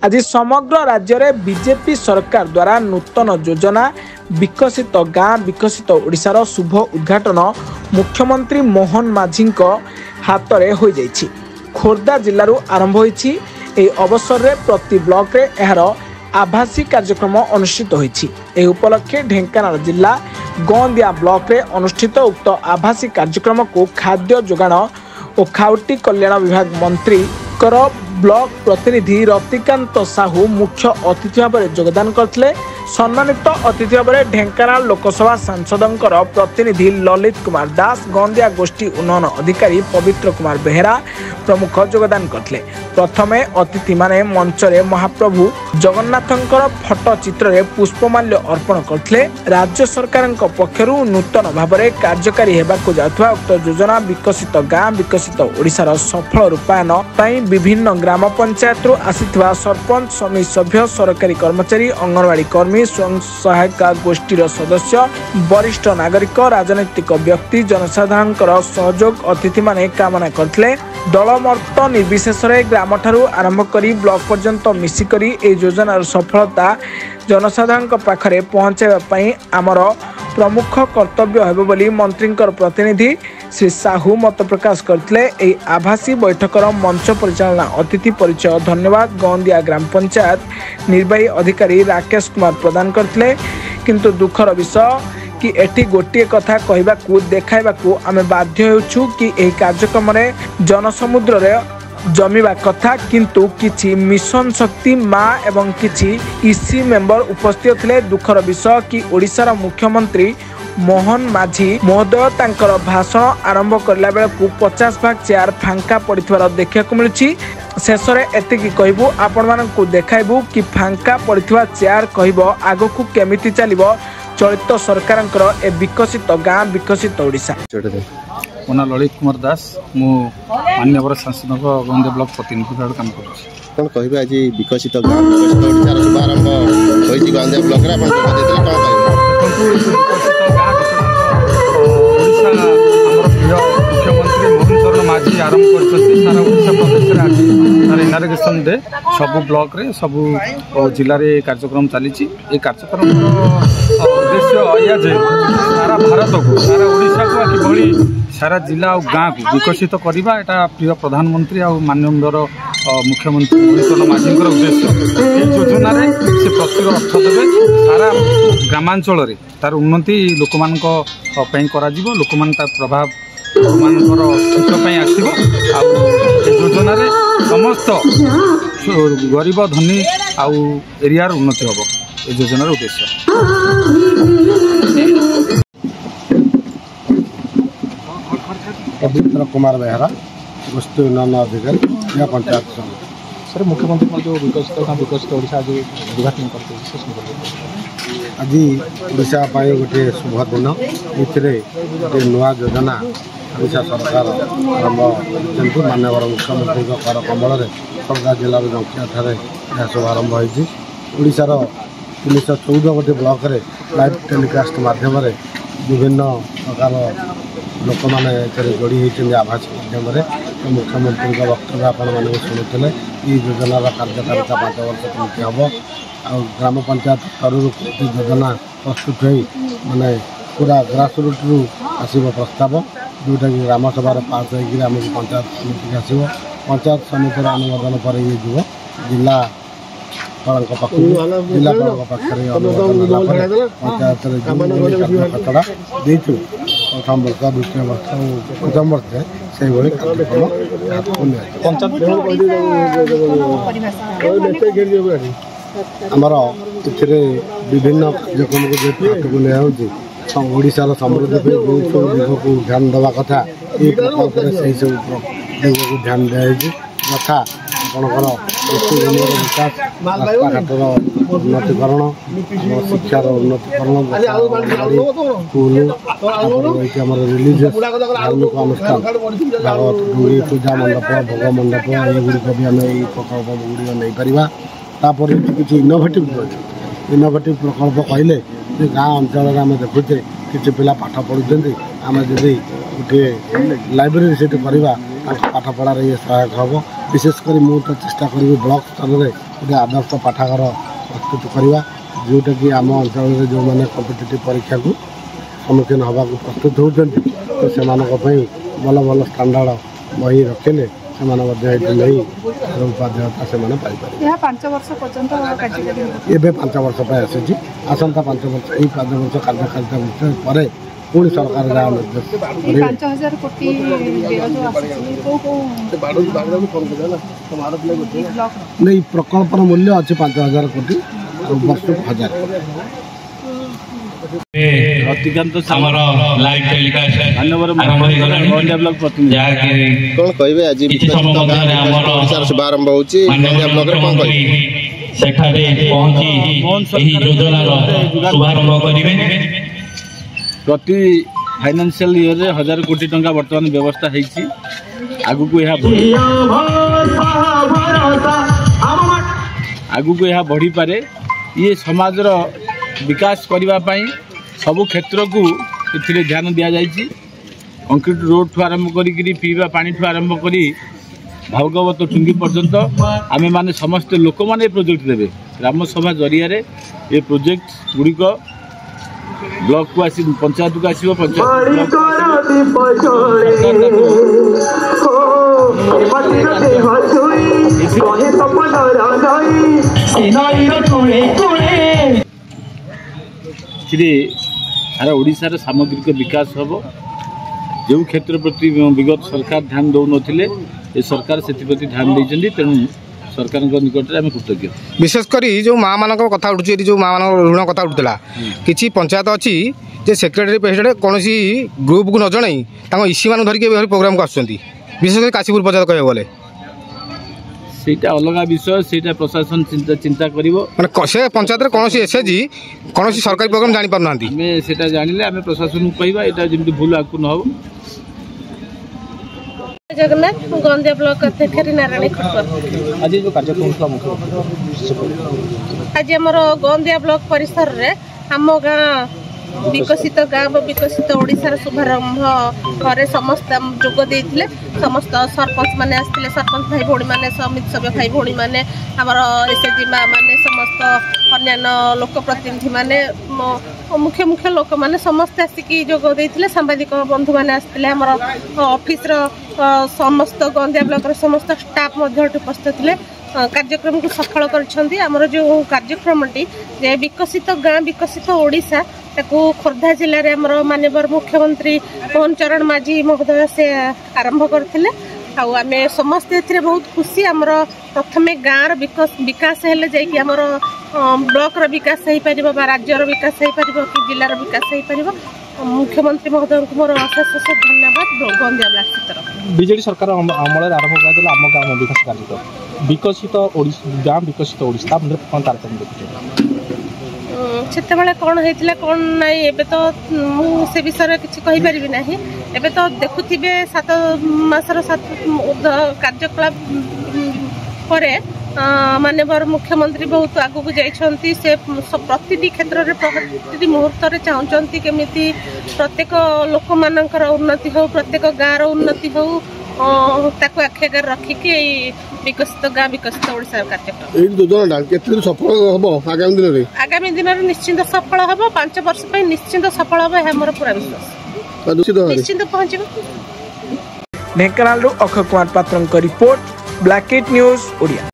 आज समग्र राज्य में बीजेपी सरकार द्वारा नूतन योजना विकसित गाँ विकसित ओडिशार शुभ उद्घाटन मुख्यमंत्री मोहन माझी हाथ में हो जाइछि। खोर्धा जिलूर आरंभ होइछि। एही अवसर में प्रति ब्लॉक रे एहार आभासी कार्यक्रम अनुष्ठित होइछि। एही उपलक्षे ढेंकानाल जिला गोंदिया ब्लॉक रे अनुष्ठित उक्त आभासी कार्यक्रम को खाद्य जोगाण और खाउटी कल्याण विभाग मंत्री ब्लॉक प्रतिनिधि रतिकांत साहू मुख्य अतिथि भाव में योगदान करथिले। सम्मानित अतिथि भाव में ढेंकानाल लोकसभा सांसदंकर प्रतिनिधि ललित कुमार दास, गोंदिया गोष्ठी उन्नयन अधिकारी पवित्र कुमार बेहेरा प्रमुख योगदान करथिले। प्रथमे अतिथि माने मंच रे महाप्रभु जगन्नाथंकर फोटो चित्र रे पुष्पमाल्य अर्पण करथिले। राज्य सरकार पक्षरु नूतन भाव में कार्यकारी हेबाकु जाथुवा उक्त योजना विकसित गाँ विकसित ओडिशार सफल रूपायन पई विभिन्न ग्राम पंचायत आसीथिबा सरपंच समिति सभ्य सरकारी कर्मचारी अंगनवाड़ी कर्मी स्वयं सहायता गोष्ठीर सदस्य वरिष्ठ नागरिक राजनैतिक व्यक्ति जनसाधारण सहयोग अतिथि माने कामना करथिले। दलमत निर्विशेष ग्राम ठारू आरंभ करी ब्लॉक पर्यंत मिसिकरी ए योजनार सफलता जनसाधारण पाखरे पहुंचाइबा पई आमर प्रमुख कर्तव्य हेबो बोली मंत्री प्रतिनिधि श्री साहू मत प्रकाश करथिले। एही आभासी बैठकर मंच परिचालना अतिथि परिचय धन्यवाद गोंदिया ग्राम पंचायत निर्वाही अधिकारी राकेश कुमार प्रदान करथिले। किंतु दुखर विषय कि एटी गोटे कथा कहबाकू देखाइबाकू आमे बाध्य होछु कि एही कार्यक्रम रे जनसमुद्र रे जमीबा कथा, किंतु किछि मिशन शक्ति माँ एवं किछि ईसी मेंबर उपस्थित थे। दुखर विषय कि ओडिशार मुख्यमंत्री मोहन माझी महोदय तांकर भाषण आरंभ करला बेलकू 50 भाग चेयर फांका पड़िथिबार देखिବାକୁ मिलुछि। शेष में एतिकी कहबू आपण मानकू देखाइबू कि फांका पड़िथिबा चेयर कहबो आगकू केमिति चलिबो चलित सरकारंकर ए विकसित गाँ विकसित ओडिशा। मोना ललित कुमार दास मु मान्यवर सांसद गोंदिया ब्लॉक प्रतिनिधि भाव काम करुँ। कौन कह आज विकसित गाँ विकसित ओडिशार शुभारंभ होइछि गोंदिया ब्लॉक रे आपण कह देथिले कोन कहबो। मुख्यमंत्री मोहन चरण माझी आरंभ करछथि सारा ओडिशा प्रदेश रे आज तार इनाग्रेशन डे सबु ब्लॉक रे सबु जिला रे कार्यक्रम चली। ए कार्यक्रम उद्देश्य या जे सारा भारत को सारा ओडिशा को किभली सारा जिला और गाँ को विकसित करवा एटा प्रिय प्रधानमंत्री और माननीय मुख्यमंत्री मोहन चरण माझी उद्देश्य। योजना से प्रचुर अर्थ देवे सारा ग्रामांचल तार उन्नति लोक मान लोक मान प्रभाव लोकर हित आसो। योजना समस्त गरीब धनी आउ एरियार उन्नति हम ए योजनार उद्देश्य। पवित्र कुमार बेहरा गोष्ठी उन्नयन अधिकारी या पंचायत सर मुख्यमंत्री जो विकसित ओडिशा आज उद्घाटन करते आज ओडिशा गोटे शुभ दिन ये गोटे नुआ योजना ओडिशा सरकार आरंभ कर माननीय मुख्यमंत्री कर कमल खोर्धा जिलार जंकिया ठारे यह शुभारंभ होती। ओडिशार 314 गोटे ब्लॉक रे लाइव टेलीकास्ट माध्यम विभिन्न प्रकार लोक मैंने जोड़ी होती आभासी माध्यम तो मुख्यमंत्री वक्तव्य आपण मैंने शुणुते। ये योजनार कार्यकारिता 5 वर्ष पूर्ति हम आ ग्राम पंचायत स्तर योजना प्रस्तुत हो माने पूरा ग्रासरूट रु आसव प्रस्ताव जोटा कि ग्राम सभा पास होमको पंचायत समिति आसो। पंचायत समितिर अनुमोदन पर ये जीव जिला जिलापाल पाखे अनुमोदन पंचायत खतड़ा देचु प्रथम वर्ष द्वितीय वर्ष प्रथम वर्ष से कार्यक्रम आमर ए विभिन्न कार्यक्रम को हाथ को लिया ओडिशार समृद्धि जो सब दिग को ध्यान देवा कथा ये प्रकल्प से सब दिग को ध्यान दिखाई यथा आपणकर विकास रास्ताघाटर उन्नतीकरण शिक्षार उन्नतीकरण स्कूल आम रिलीजियस धार्मिक अनुष्ठान भागवत डुंगी पूजा मंडप भोग मंडप युड़क भी आम ये प्रकल्प गुड़िक नहीं पार। किसी इनोभेटिव प्रकल्प कहले गाँ अंचल आम देखुचे किसी पिला पाठ पढ़ुं आम जदि गोटे लाइब्रेरी से करवा पाठ पढ़ार ये सहायक हम। विशेषकर मुझे चेष्टा करी ब्लॉक स्तर में गोटे आदर्श पाठागार प्रस्तुत करवा जोटा कि आम अंचल जो मैंने कॉम्पिटिटिव परीक्षा को सम्मुखीन हवा प्रस्तुत होती तो से भल भल स्टांडार्ड बही रखिले नहीं उपाध्यता से पाइपर 5 वर्ष पर्यंत एवं 5 वर्ष पर आसी आसंता 5 वर्ष यही 5 वर्ष कार्यकारिता विषय पर पुणी सरकार जहाँ निर्देश 5000 कोटी नहीं प्रकल्पर मूल्य अच्छे 5000 कोटी वर्ष 1000 रतिकांत लाइव टेलीकास्ट कौन कहे आज शुभारंभ होची ब्लॉक रे कौन कहे सेठारे पहुंची एही योजनार शुभारंभ करिवे प्रति फाइनेंशियल ईयर रे 1000 कोटी टंका वर्तमान व्यवस्था हेछि आगु को यह बढ़ी पारे ये समाज रो विकास करबा पई सबु क्षेत्र को इथिरे ध्यान दिया जाइछि कंक्रीट रोड ठू आरंभ करी पीवा पानी ठू आरंभ करी भागवत टुंगी पर्यंत आमे माने समस्त लोक माने प्रोजेक्ट देबे ग्राम सभा जरिया रे ये प्रोजेक्ट गुड़िक ब्लॉक को आसी पंचायत को आसीबो पंचायत सारा ओडिशार सामग्रिक विकास हम जो क्षेत्र प्रति विगत सरकार ध्यान दौ नथिले ए सरकार से ध्यान देइछन्ती तेणु सरकार निकट में कृतज्ञ विशेषकर जो माँ मान कथा उठुची जो माँ मान ऋण कथा उठुला किसी पंचायत अच्छी जे सेक्रेटरी प्रेसिडेंट कौन ग्रुप को न जन इसी मान धरिक प्रोग्राम को आसुँच विशेषकर काशीपुर पंचायत कह गले सेटा अलग विषय सेटा प्रशासन चिंता करिवो माने से पंचायत रे कोनोसी एसएजी कोनोसी सरकारी प्रोग्राम जानि पार नांती हमें सेटा जानिले हमें प्रशासन को कहबा एटा जेमति भूल आकु न हो जगन्नाथ गंदिया ब्लॉक अध्यक्ष नारायण खटकर आज जो कार्यक्रम था मुख्य आज हमर गंदिया ब्लॉक परिसर रे हम गाँ विकसित गाँ विकसित ओडिशार शुभारंभ पर समस्त जोग देते समस्त सरपंच मैंने आसते सरपंच भाई भौणी मैंने समिति सभ्य भाई भौणी मैंने आमर एसएचजी माँ मैंने समस्त अन्य लोक प्रतिनिधि मैंने मुख्य मुख्य लोक मैंने समस्त आसिकी जोग देते सांबादिक बंधु मैंने आसते आमर ऑफिस समस्त गंदिया ब्लॉक समस्त स्टाफ उपस्थित थे कार्यक्रम को सफल कर जो कार्यक्रमटी जे विकसित गाँ विकसित ओडिशा ताकू खोर्धा जिले में आमर माननीय मुख्यमंत्री मोहन चरण माझी महोदय से आरंभ करथिले आम समस्ते ए बहुत खुशी आमर प्रथमे गाँव विकास हेले जाइए आमर ब्लॉक विकास हो पार राज्यर विकास हो पार कि जिलार विकास हो पार मुख्यमंत्री महोदय को मोर अशेष अशेष धन्यवाद गंदिया ब्लॉक क्षेत्र बीजेडी सरकार अमल आरंभ कर आम गाँव विकास कार्यक्रम विकसित गाँ विकसित ओडिशा कौन तारतम्य देखुचे सेतेबेले कौन होता कौन नाई एबे तो से विषय किसी कहीपरि ना एबे तो देखुथिबे 7 मासर 7 कार्यकलाप पर माननीय मुख्यमंत्री बहुत आगू को जाइछंती से प्रति क्षेत्र में प्रति मुहूर्त चाहते केमिति प्रत्येक लोक मानकर उन्नति हो प्रत्येक गाँव उन्नति हो ताकू आखिगर रखिकी विकसित गाँ विकसित ओडिशा कार्यक्रम आगामी दिन में निश्चिंत सफल हम 5 वर्ष निश्चिंत सफल हम यह मोर पूरा विश्वास निश्चिंत पहुँच ढेंकानाल अक्षय कुमार पात्र रिपोर्ट ब्लैकेट न्यूज ओडिया।